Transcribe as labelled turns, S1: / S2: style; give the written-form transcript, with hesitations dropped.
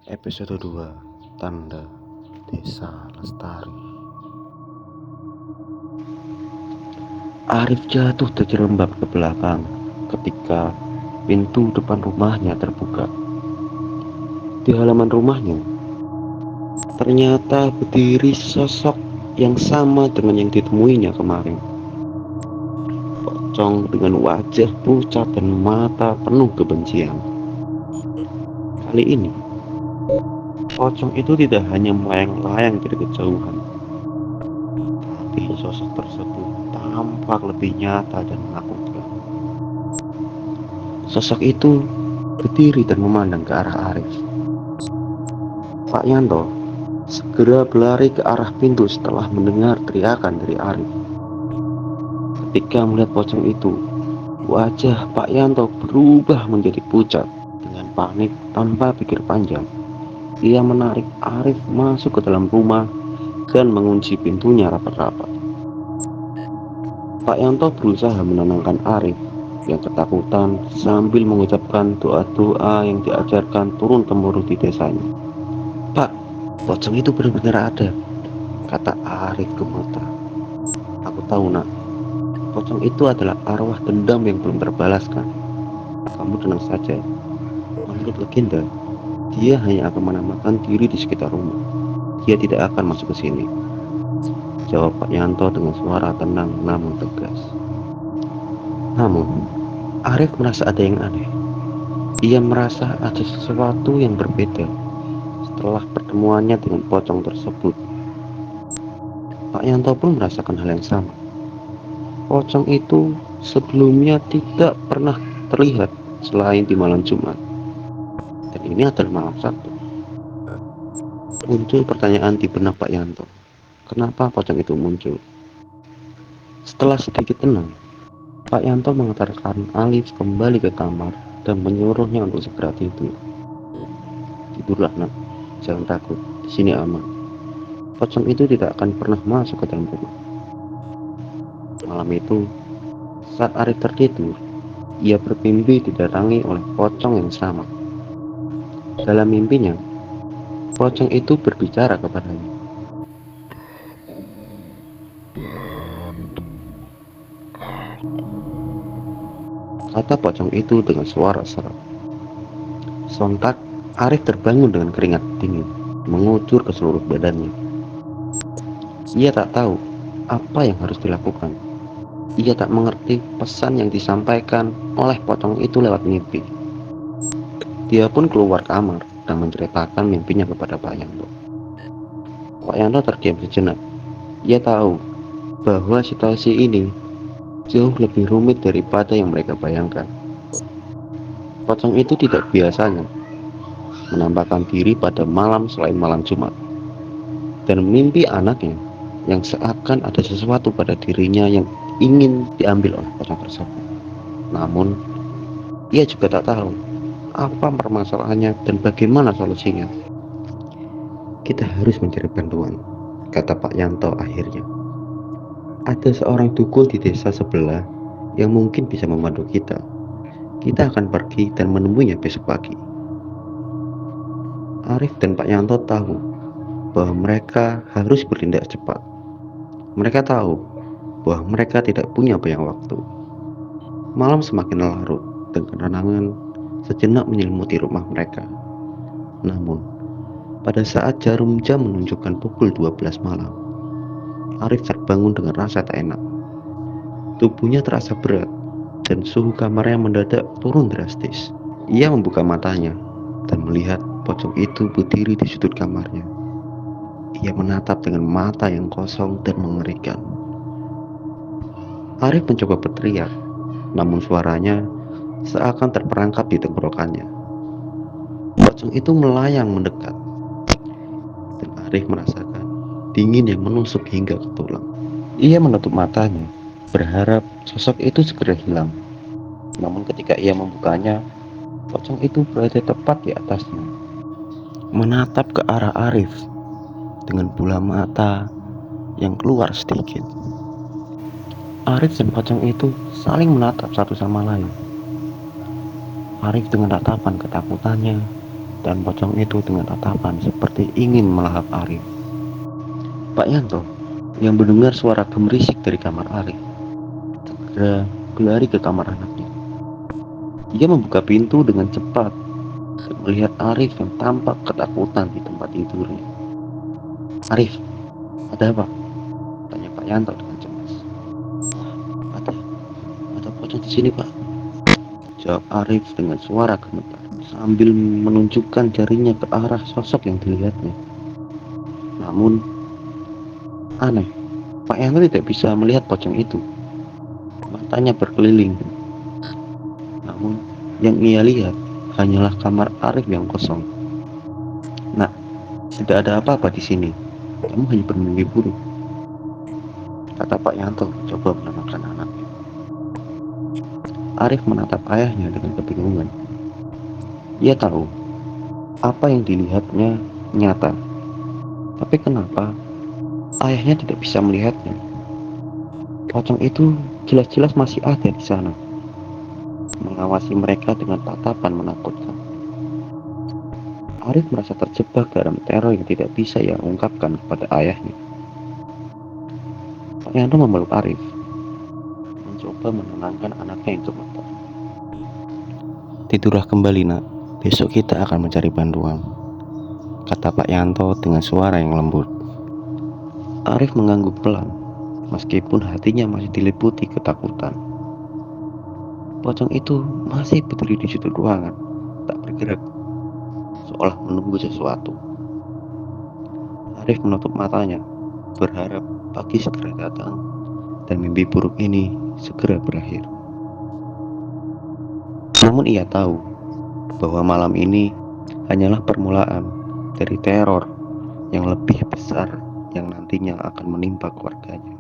S1: Episode 2, Tanda Desa Lestari. Arif jatuh terjerembab ke belakang ketika pintu depan rumahnya terbuka. Di halaman rumahnya ternyata berdiri sosok yang sama dengan yang ditemuinya kemarin. Pocong dengan wajah pucat dan mata penuh kebencian. Kali ini pocong itu tidak hanya melayang-layang dari kejauhan, tapi sosok tersebut tampak lebih nyata dan menakutkan. Sosok itu berdiri dan memandang ke arah Arif. Pak Yanto segera berlari ke arah pintu setelah mendengar teriakan dari Arif. Ketika melihat pocong itu, wajah Pak Yanto berubah menjadi pucat. Dengan panik tanpa pikir panjang, ia menarik Arif masuk ke dalam rumah dan mengunci pintunya rapat-rapat. Pak Yanto berusaha menenangkan Arif yang ketakutan sambil mengucapkan doa-doa yang diajarkan turun-temurun di desanya. "Pak, pocong itu benar-benar ada," kata Arif gemetar. "Aku tahu, Nak. Pocong itu adalah arwah dendam yang belum terbalaskan. Kamu tenang saja. Menurut legenda, dia hanya akan menamakan diri di sekitar rumah. Dia tidak akan masuk ke sini," jawab Pak Yanto dengan suara tenang namun tegas. Namun, Arif merasa ada yang aneh. Ia merasa ada sesuatu yang berbeda setelah pertemuannya dengan pocong tersebut. Pak Yanto pun merasakan hal yang sama. Pocong itu sebelumnya tidak pernah terlihat selain di malam Jumat. Dan ini adalah malam Sabtu. Muncul pertanyaan di benak Pak Yanto. Kenapa pocong itu muncul? Setelah sedikit tenang, Pak Yanto mengantarkan Alif kembali ke kamar dan menyuruhnya untuk segera tidur. "Tidurlah, Nak. Jangan takut. Di sini aman. Pocong itu tidak akan pernah masuk ke dalam rumah." Malam itu, saat Arif tertidur, ia bermimpi didatangi oleh pocong yang sama. Dalam mimpinya, pocong itu berbicara kepadanya. Kata pocong itu dengan suara serak. Sontak, Arif terbangun dengan keringat dingin mengucur ke seluruh badannya. Ia tak tahu apa yang harus dilakukan. Ia tak mengerti pesan yang disampaikan oleh pocong itu lewat mimpi. Dia pun keluar kamar dan menceritakan mimpinya kepada Pak Yanto. Pak Yanto terdiam sejenak. Ia tahu bahwa situasi ini jauh lebih rumit daripada yang mereka bayangkan. Pocong itu tidak biasanya menampakkan diri pada malam selain malam Jumat. Dan mimpi anaknya yang seakan ada sesuatu pada dirinya yang ingin diambil oleh pocong tersebut. Namun, ia juga tak tahu apa permasalahannya dan bagaimana solusinya. "Kita harus mencari bantuan," kata Pak Yanto akhirnya. "Ada seorang dukun di desa sebelah yang mungkin bisa membantu kita. Kita akan pergi dan menemuinya besok pagi." Arif dan Pak Yanto tahu bahwa mereka harus bertindak cepat. Mereka tahu bahwa mereka tidak punya banyak waktu. Malam semakin larut dan ketenangan sejenak menyelimuti rumah mereka. Namun, pada saat jarum jam menunjukkan pukul 12 malam, Arif terbangun dengan rasa tak enak. Tubuhnya terasa berat dan suhu kamarnya mendadak turun drastis. Ia membuka matanya dan melihat pocong itu berdiri di sudut kamarnya. Ia menatap dengan mata yang kosong dan mengerikan. Arif mencoba berteriak, namun suaranya seakan terperangkap di tenggorokannya. Pocong itu melayang mendekat, dan Arif merasakan dingin yang menusuk hingga ke tulang. Ia menutup matanya, berharap sosok itu segera hilang. Namun ketika ia membukanya, pocong itu berada tepat di atasnya, menatap ke arah Arif dengan bola mata yang keluar sedikit. Arif dan pocong itu saling menatap satu sama lain. Arif dengan tatapan ketakutannya dan pocong itu dengan tatapan seperti ingin melahap Arif. Pak Yanto yang mendengar suara gemerisik dari kamar Arif segera berlari ke kamar anaknya. Ia membuka pintu dengan cepat dan melihat Arif yang tampak ketakutan di tempat tidurnya. "Arif, ada apa?" tanya Pak Yanto dengan cemas. Ada, ada pocong di sini, Pak," jawab Arif dengan suara gemetar sambil menunjukkan jarinya ke arah sosok yang dilihatnya. Namun aneh, Pak Yanto tidak bisa melihat pocong itu. Matanya berkeliling, namun yang ia lihat hanyalah kamar Arif yang kosong. "Nak, tidak ada apa-apa di sini. Kamu hanya bermimpi buruk," kata Pak Yanto coba menenangkan anaknya. Arif menatap ayahnya dengan kebingungan. Ia tahu apa yang dilihatnya nyata, tapi kenapa ayahnya tidak bisa melihatnya? Pocong itu jelas-jelas masih ada di sana, mengawasi mereka dengan tatapan menakutkan. Arif merasa terjebak dalam teror yang tidak bisa ia ungkapkan kepada ayahnya. Pak Yanto memeluk Arif, mencoba menenangkan anaknya yang gemetar. "Tidurlah kembali, nak. Besok kita akan mencari bantuan," kata Pak Yanto dengan suara yang lembut. Arif mengangguk pelan, meskipun hatinya masih diliputi ketakutan. Pocong itu masih berdiri di sudut ruangan, tak bergerak, seolah menunggu sesuatu. Arif menutup matanya, berharap pagi segera datang dan mimpi buruk ini segera berakhir. Namun ia tahu bahwa malam ini hanyalah permulaan dari teror yang lebih besar yang nantinya akan menimpa keluarganya.